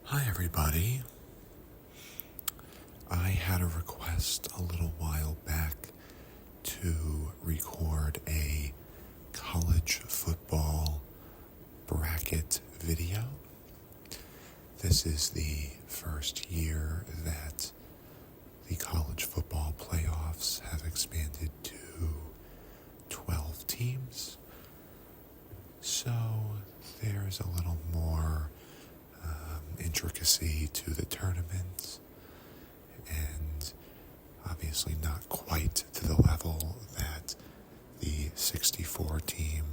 Hi, everybody. I had a request a little while back to record a college football bracket video. This is the first year that the college football playoffs have expanded to 12 teams. So there's a little more intricacy to the tournament, and obviously not quite to the level that the 64-team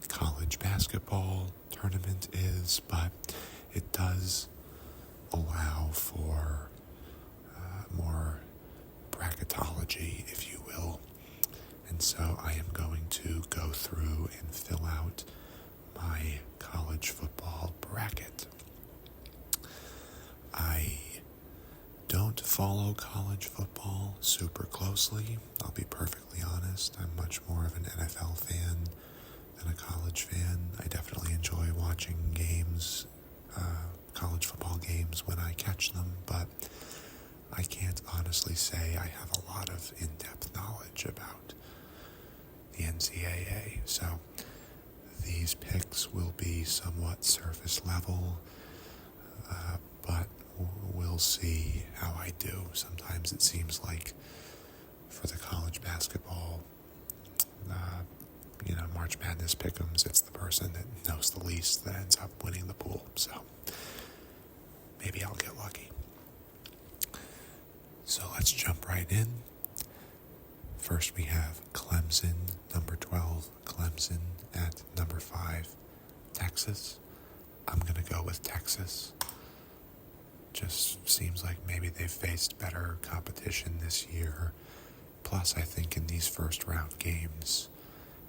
college basketball tournament is, but it does allow for more bracketology, if you will. And so I am going to go through and fill out my college football bracket. I don't follow college football super closely, I'll be perfectly honest. I'm much more of an NFL fan than a college fan. I definitely enjoy watching games, college football games when I catch them, but I can't honestly say I have a lot of in-depth knowledge about the NCAA. So these picks will be somewhat surface level, but we'll see how I do. Sometimes it seems like for the college basketball, March Madness pick'ems, it's the person that knows the least that ends up winning the pool. So maybe I'll get lucky. So let's jump right in. First we have Clemson, number 12, Clemson at number 5, Texas. I'm going to go with Texas. Just seems like maybe they've faced better competition this year. Plus, I think in these first round games,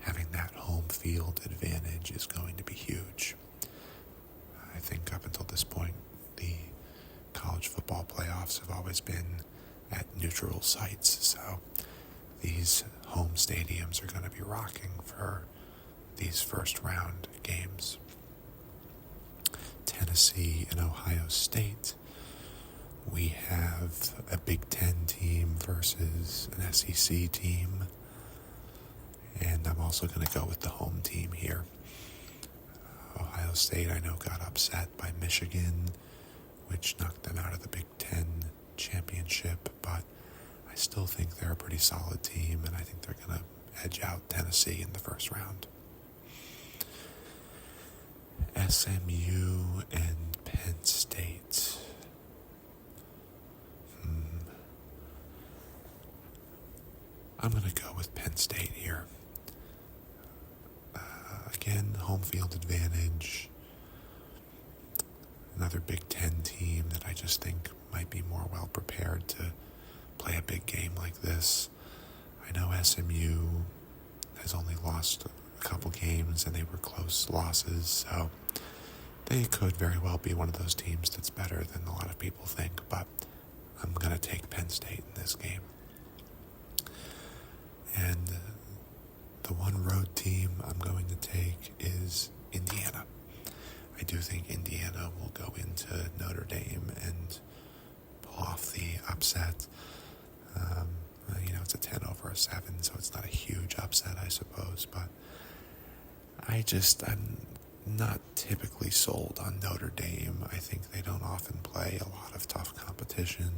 having that home field advantage is going to be huge. I think up until this point, the college football playoffs have always been at neutral sites, so these home stadiums are going to be rocking for these first round games. Tennessee and Ohio State. We have a Big Ten team versus an SEC team, and I'm also going to go with the home team here. Ohio State, I know, got upset by Michigan, which knocked them out of the Big Ten championship, but I still think they're a pretty solid team, and I think they're going to edge out Tennessee in the first round. SMU and Penn State. I'm going to go with Penn State here. Again, home field advantage. Another Big Ten team that I just think might be more well prepared to play a big game like this. I know SMU has only lost a couple games and they were close losses, so they could very well be one of those teams that's better than a lot of people think, but I'm going to take Penn State in this game. And the one road team I'm going to take is Indiana. I do think Indiana will go into Notre Dame and pull off the upset. It's a 10 over a 7, so it's not a huge upset, I suppose, but I'm not typically sold on Notre Dame. I think they don't often play a lot of tough competition.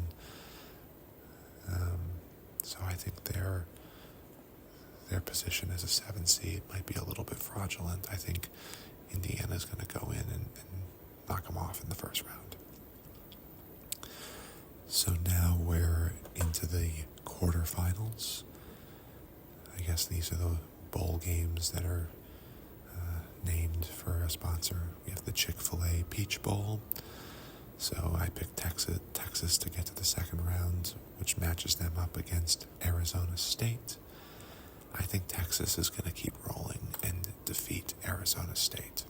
So I think their position as a 7 seed might be a little bit fraudulent. I think Indiana's going to go in and knock them off in the first round. So now we're into the quarterfinals. I guess these are the bowl games that are named for a sponsor. We have the Chick-fil-A Peach Bowl. So I picked Texas to get to the second round, which matches them up against Arizona State. I think Texas is going to keep rolling and defeat Arizona State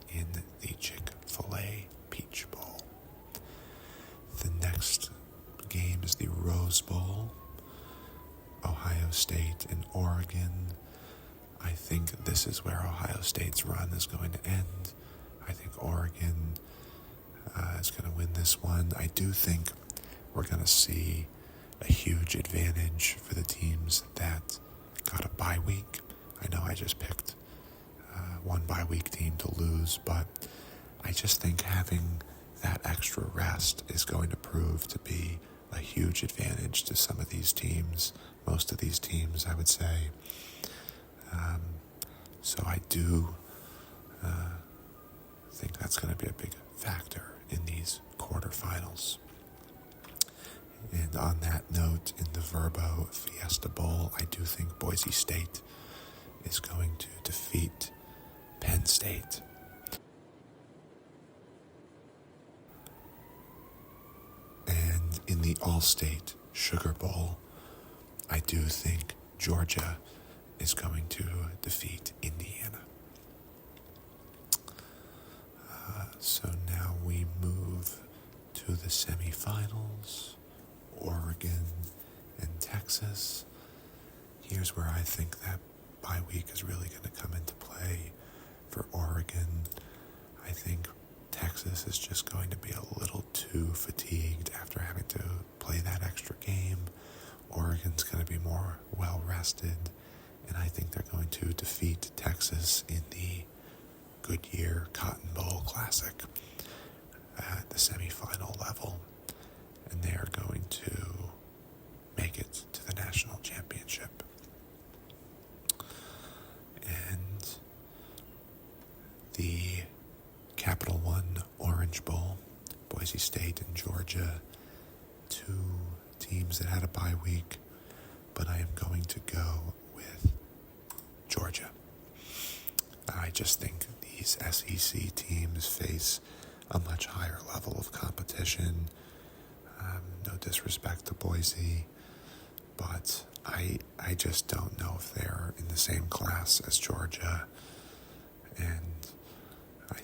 in the Chick-fil-A Peach Bowl. The next game is the Rose Bowl, Ohio State and Oregon. I think this is where Ohio State's run is going to end. I think Oregon is going to win this one. I do think we're going to see a huge advantage for the teams that got a bye week. I know I just picked one bye week team to lose, but I just think having that extra rest is going to prove to be a huge advantage to some of these teams, most of these teams, I would say. So I do think that's going to be a big factor in these quarterfinals. And on that note, in the Verbo Fiesta Bowl, I do think Boise State is going to defeat Penn State. And in the All-State Sugar Bowl, I do think Georgia is going to defeat Indiana. So now we move to the semifinals, Oregon and Texas. Here's where I think that bye week is really going to come into play for Oregon. I think Texas is just going to be a little too fatigued after having to play that extra game. Oregon's going to be more well-rested, and I think they're going to defeat Texas in the Goodyear Cotton Bowl Classic at the semifinal level, and they are going to make it to the national championship. And the Capital One Orange Bowl, Boise State and Georgia, two teams that had a bye week, but I am going to go with Georgia. I just think these SEC teams face a much higher level of competition. No disrespect to Boise, but I just don't know if they're in the same class as Georgia. And I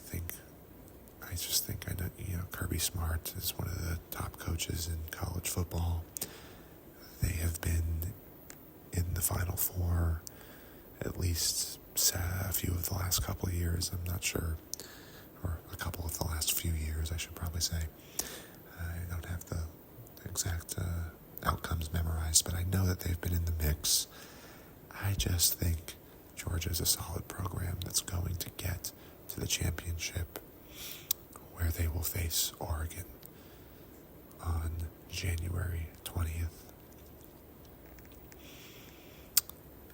just think I know, Kirby Smart is one of the top coaches in college football. They have been in the Final Four at least a few of the last couple of years. I'm not sure, or a couple of the last few years, I should probably say. I don't have the exact outcomes memorized, but I know that they've been in the mix. I just think Georgia's a solid program that's going to get to the championship, where they will face Oregon on January 20th.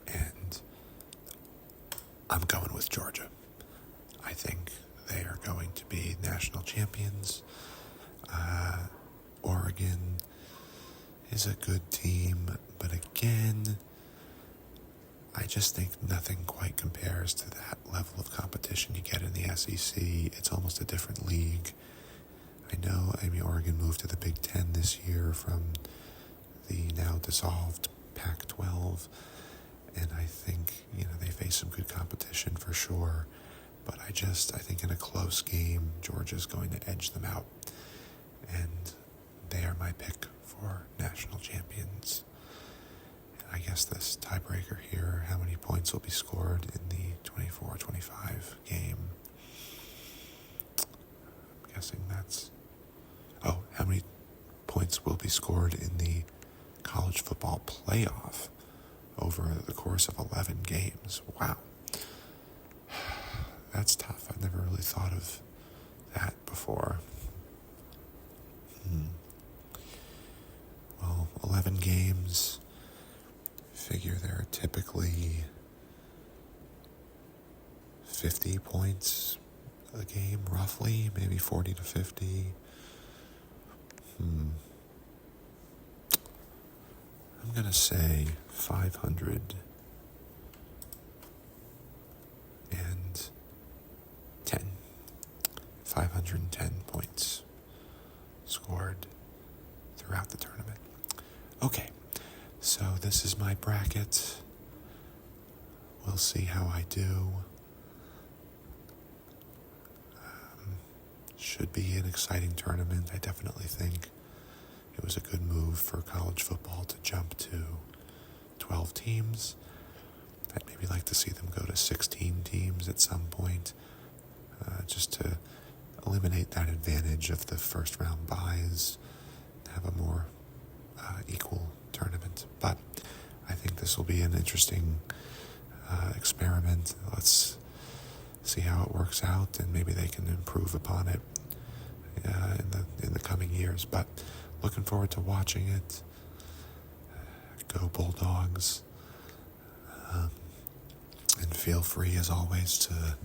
And I'm going with Georgia. I think they are going to be national champions. Oregon is a good team, but again, I just think nothing quite compares to that level of competition you get in the SEC. It's almost a different league. Oregon moved to the Big Ten this year from the now dissolved Pac-12, and I think, they face some good competition for sure, but I think in a close game, Georgia's going to edge them out, and they are my pick for national champions. I guess this tiebreaker here, how many points will be scored in the 24-25 game? I'm guessing how many points will be scored in the college football playoff over the course of 11 games? Wow. That's tough. I've never really thought of that before. Well, 11 games. Figure there are typically 50 points a game, roughly, maybe 40 to 50. I'm going to say 510 points scored throughout the tournament. Okay, so this is my bracket. We'll see how I do. Should be an exciting tournament. I definitely think it was a good move for college football to jump to 12 teams. I'd maybe like to see them go to 16 teams at some point, just to eliminate that advantage of the first round buys, have a more equal tournament. But I think this will be an interesting experiment. Let's see how it works out, and maybe they can improve upon it in the coming years. But looking forward to watching it. Go Bulldogs. And feel free, as always, to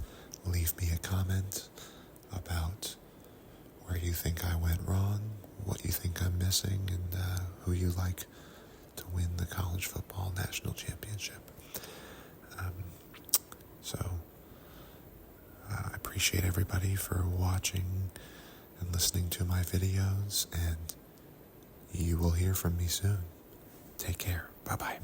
leave me a comment about where you think I went wrong, what you think I'm missing, and who you like to win the college football national championship. I appreciate everybody for watching and listening to my videos, and you will hear from me soon. Take care. Bye-bye.